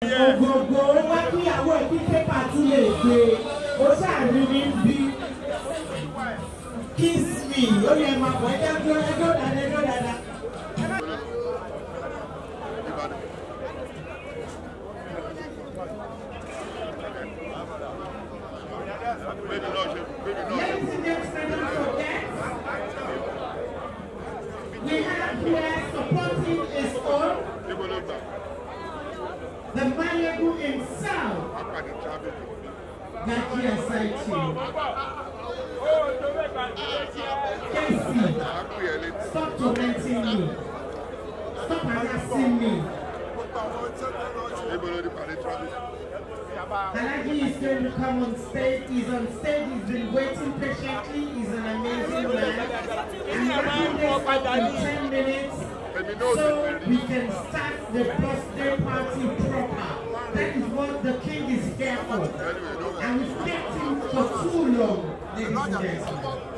Ogogo wá kí àwọn ẹbí pépà tún lè gbé ó ṣàrí ní bí kiss me ó yẹ máa pọ̀ ẹjọ́ dáadáa. Ladies and gentlemen, we have here supporting his own, the Malegu himself, Casey, stop tormenting me. Stop harassing me. Alagi is going to come on stage. He's on stage. He's been waiting patiently. He's an amazing man. I'm having this up in 10 minutes so we can start the birthday party proper. That is what the king is here for. And we've kept him for too long, ladies and gentlemen.